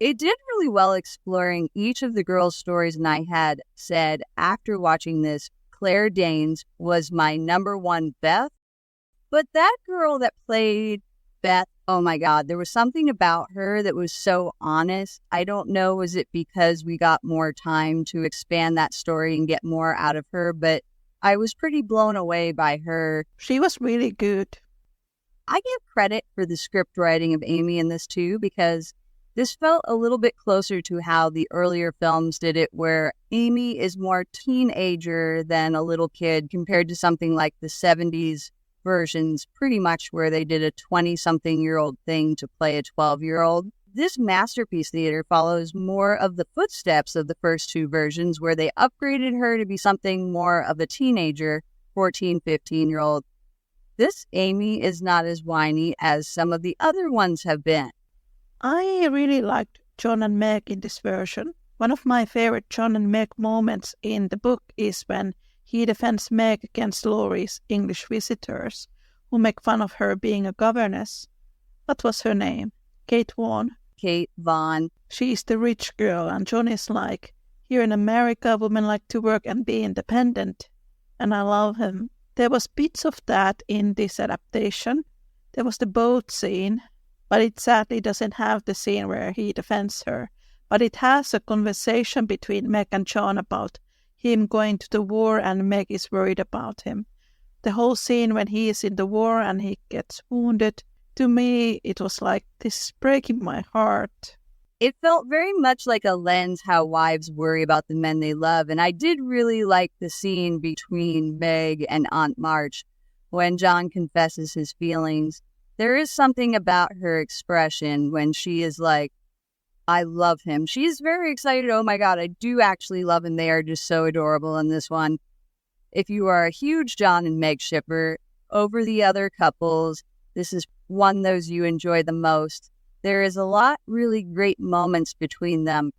It did really well exploring each of the girls' stories, and I had said after watching this, Claire Danes was my number one Beth. But that girl that played Beth, oh my God, there was something about her that was so honest. I don't know, was it because we got more time to expand that story and get more out of her, but I was pretty blown away by her. She was really good. I give credit for the script writing of Amy in this too, because this felt a little bit closer to how the earlier films did it, where Amy is more teenager than a little kid compared to something like the 70s versions, pretty much where they did a 20-something-year-old thing to play a 12-year-old. This masterpiece theater follows more of the footsteps of the first two versions, where they upgraded her to be something more of a teenager, 14, 15-year-old. This Amy is not as whiny as some of the other ones have been. I really liked John and Meg in this version. One of my favorite John and Meg moments in the book is when he defends Meg against Laurie's English visitors, who make fun of her being a governess. What was her name? Kate Vaughn. Kate Vaughn. She's the rich girl, and John is like, here in America, women like to work and be independent. And I love him. There was bits of that in this adaptation. There was the boat scene, but it sadly doesn't have the scene where he defends her. But it has a conversation between Meg and John about him going to the war, and Meg is worried about him. The whole scene when he is in the war and he gets wounded, to me, it was like, this is breaking my heart. It felt very much like a lens how wives worry about the men they love. And I did really like the scene between Meg and Aunt March when John confesses his feelings. There is something about her expression when she is like, I love him. She's very excited. Oh my God, I do actually love him. They are just so adorable in this one. If you are a huge John and Meg shipper, over the other couples, this is one those you enjoy the most. There is a lot really great moments between them.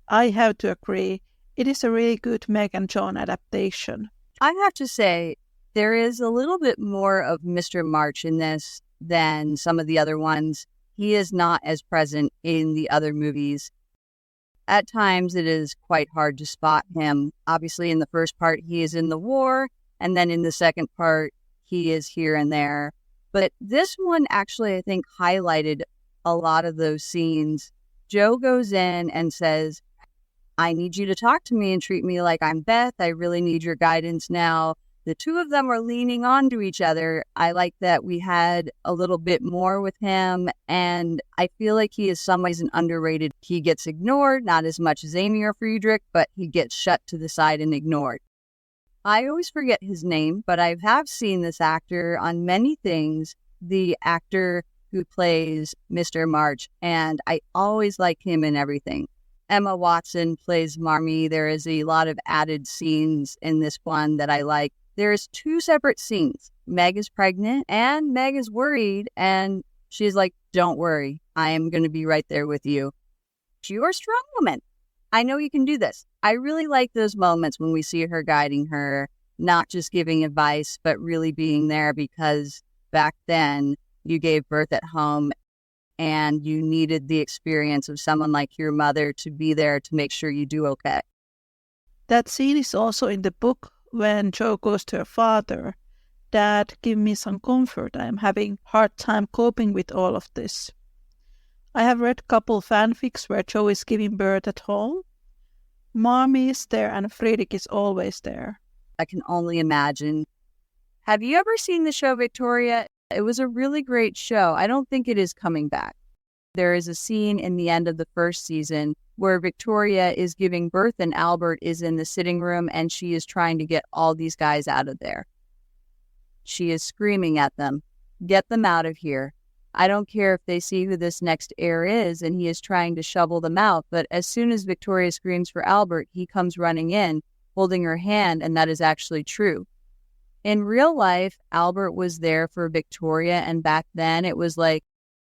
I have to agree. It is a really good Meg and John adaptation. I have to say, there is a little bit more of Mr. March in this than some of the other ones. He is not as present in the other movies. At times, it is quite hard to spot him. Obviously, in the first part, he is in the war, and then in the second part, he is here and there. But this one actually, I think, highlighted a lot of those scenes. Joe goes in and says, I need you to talk to me and treat me like I'm Beth. I really need your guidance now. The two of them are leaning on to each other. I like that we had a little bit more with him, and I feel like he is some ways an underrated. He gets ignored, not as much as Amy or Friedrich, but he gets shut to the side and ignored. I always forget his name, but I have seen this actor on many things, the actor who plays Mr. March, and I always like him in everything. Emma Watson plays Marmee. There is a lot of added scenes in this one that I like. There's two separate scenes. Meg is pregnant and Meg is worried, and she's like, don't worry, I am going to be right there with you. You're a strong woman. I know you can do this. I really like those moments when we see her guiding her, not just giving advice, but really being there, because back then you gave birth at home and you needed the experience of someone like your mother to be there to make sure you do okay. That scene is also in the book when Jo goes to her father. Dad, give me some comfort. I am having a hard time coping with all of this. I have read a couple fanfics where Jo is giving birth at home. Marmee is there and Friedrich is always there. I can only imagine. Have you ever seen the show Victoria? It was a really great show. I don't think it is coming back. There is a scene in the end of the first season where Victoria is giving birth and Albert is in the sitting room and she is trying to get all these guys out of there. She is screaming at them, get them out of here. I don't care if they see who this next heir is and he is trying to shovel them out, but as soon as Victoria screams for Albert, he comes running in, holding her hand, and that is actually true. In real life, Albert was there for Victoria, and back then it was like,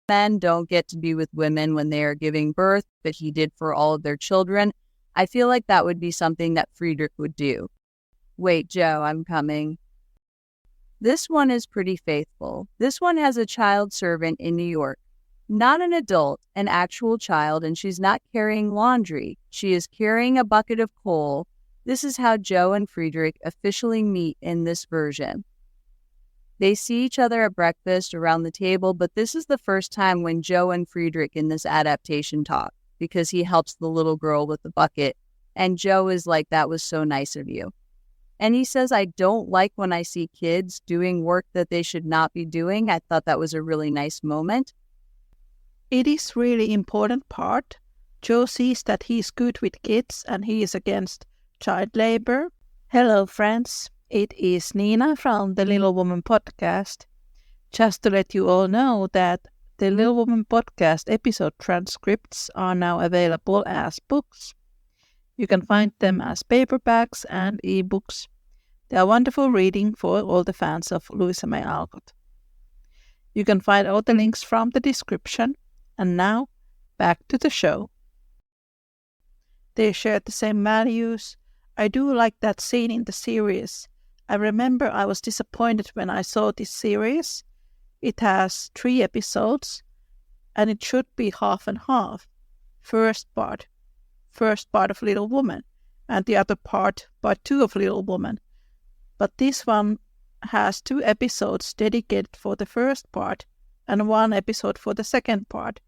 men don't get to be with women when they are giving birth, but he did for all of their children. I feel like that would be something that Friedrich would do. Wait, Joe, I'm coming. This one is pretty faithful. This one has a child servant in New York. Not an adult, an actual child, and she's not carrying laundry. She is carrying a bucket of coal. This is how Jo and Friedrich officially meet in this version. They see each other at breakfast around the table, but this is the first time when Jo and Friedrich in this adaptation talk, because he helps the little girl with the bucket, and Jo is like, that was so nice of you. And he says, I don't like when I see kids doing work that they should not be doing. I thought that was a really nice moment. It is really important part. Jo sees that he's good with kids and he is against child labor. Hello, friends. It is Niina from the Little Woman podcast. Just to let you all know that the Little Woman podcast episode transcripts are now available as books. You can find them as paperbacks and ebooks. They are wonderful reading for all the fans of Louisa May Alcott. You can find all the links from the description. And now, back to the show. They share the same values. I do like that scene in the series. I remember I was disappointed when I saw this series. It has 3 episodes, and it should be half and half. First part of Little Woman, and the other part 2 of Little Woman. But this one has 2 episodes dedicated for the first part, and 1 episode for the second part.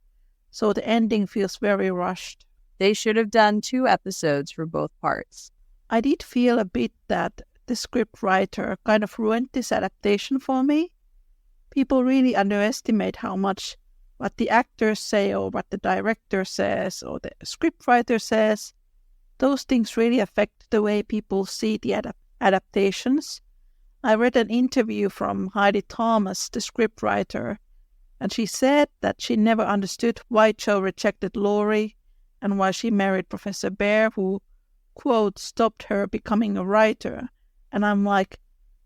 So the ending feels very rushed. They should have done 2 episodes for both parts. I did feel a bit that the script writer kind of ruined this adaptation for me. People really underestimate how much what the actors say or what the director says or the script writer says. Those things really affect the way people see the adaptations. I read an interview from Heidi Thomas, the script writer, and she said that she never understood why Jo rejected Laurie and why she married Professor Bear, who, quote, stopped her becoming a writer. And I'm like,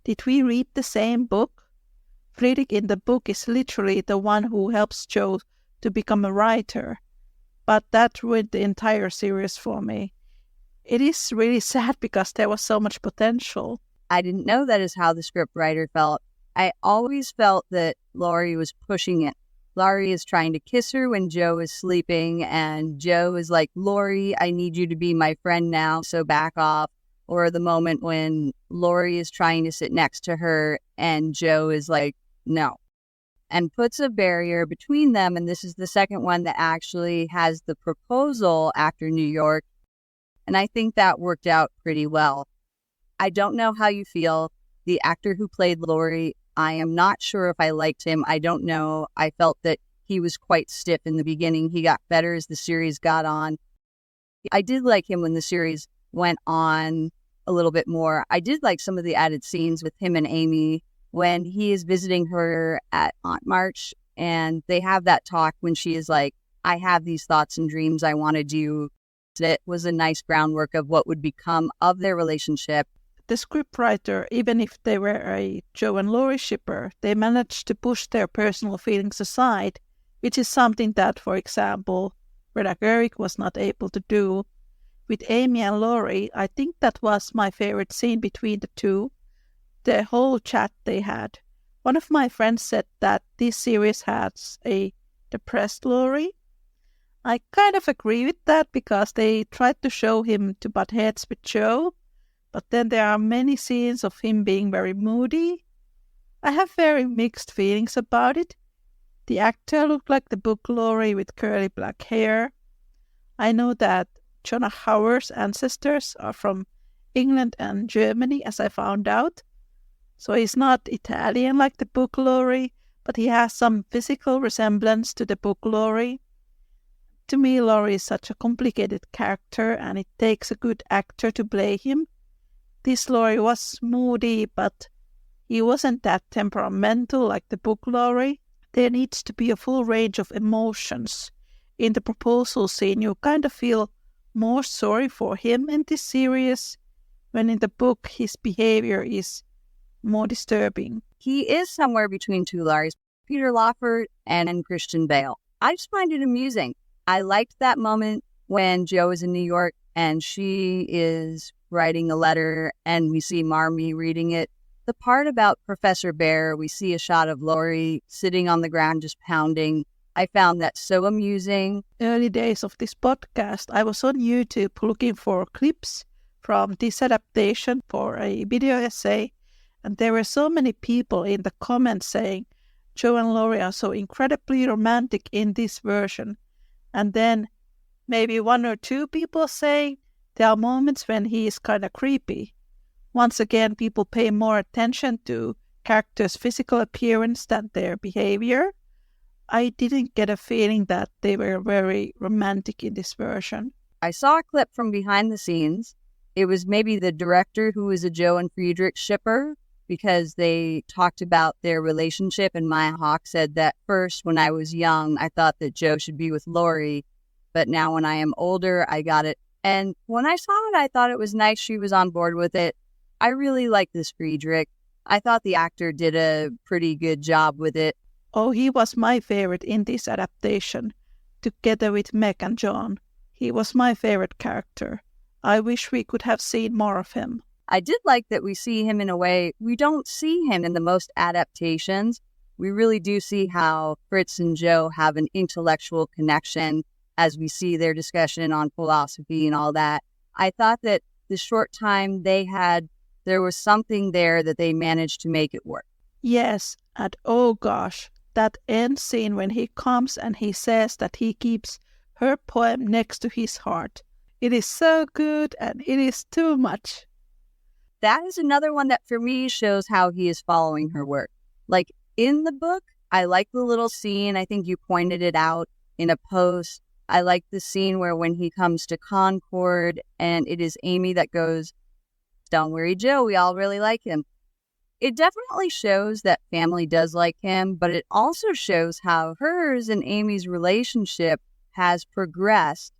did we read the same book? Friedrich in the book is literally the one who helps Jo to become a writer. But that ruined the entire series for me. It is really sad because there was so much potential. I didn't know that is how the script writer felt. I always felt that Laurie was pushing it. Laurie is trying to kiss her when Jo is sleeping, and Jo is like, Laurie, I need you to be my friend now, so back off. Or the moment when Laurie is trying to sit next to her, and Jo is like, no. And puts a barrier between them, and this is the second one that actually has the proposal after New York. And I think that worked out pretty well. I don't know how you feel. The actor who played Laurie, I am not sure if I liked him. I don't know. I felt that he was quite stiff in the beginning. He got better as the series got on. I did like him when the series went on a little bit more. I did like some of the added scenes with him and Amy when he is visiting her at Aunt March, and they have that talk when she is like, I have these thoughts and dreams I want to do. It was a nice groundwork of what would become of their relationship. The scriptwriter, even if they were a Jo and Laurie shipper, they managed to push their personal feelings aside, which is something that, for example, Reda Gerwig was not able to do. With Amy and Laurie, I think that was my favorite scene between the two. The whole chat they had. One of my friends said that this series has a depressed Laurie. I kind of agree with that because they tried to show him to butt heads with Jo. But then there are many scenes of him being very moody. I have very mixed feelings about it. The actor looked like the book Laurie with curly black hair. I know that Jonah Hauer's ancestors are from England and Germany, as I found out. So he's not Italian like the book Laurie, but he has some physical resemblance to the book Laurie. To me, Laurie is such a complicated character, and it takes a good actor to play him. This Laurie was moody, but he wasn't that temperamental like the book Laurie. There needs to be a full range of emotions. In the proposal scene, you kind of feel more sorry for him in this series, when in the book his behavior is more disturbing. He is somewhere between 2 Lauries, Peter Lawford and Christian Bale. I just find it amusing. I liked that moment when Jo is in New York and she is writing a letter and we see Marmee reading it. The part about Professor Bear, we see a shot of Laurie sitting on the ground just pounding I found that so amusing. Early days of this podcast, I was on YouTube looking for clips from this adaptation for a video essay, and there were so many people in the comments saying Joe and Laurie are so incredibly romantic in this version, and then maybe one or two people saying there are moments when he is kind of creepy. Once again, people pay more attention to characters' physical appearance than their behavior. I didn't get a feeling that they were very romantic in this version. I saw a clip from behind the scenes. It was maybe the director who was a Joe and Friedrich shipper, because they talked about their relationship, and Maya Hawke said that first, when I was young, I thought that Joe should be with Laurie, but now when I am older, I got it. And when I saw it, I thought it was nice she was on board with it. I really like this Friedrich. I thought the actor did a pretty good job with it. Oh, he was my favorite in this adaptation, together with Meg and John. He was my favorite character. I wish we could have seen more of him. I did like that we see him in a way we don't see him in the most adaptations. We really do see how Fritz and Joe have an intellectual connection as we see their discussion on philosophy and all that. I thought that the short time they had, there was something there that they managed to make it work. Yes, and oh gosh, that end scene when he comes and he says that he keeps her poem next to his heart. It is so good and it is too much. That is another one that for me shows how he is following her work. Like in the book, I like the little scene. I think you pointed it out in a post. I like the scene where when he comes to Concord and it is Amy that goes, "Don't worry, Joe, we all really like him." It definitely shows that family does like him, but it also shows how hers and Amy's relationship has progressed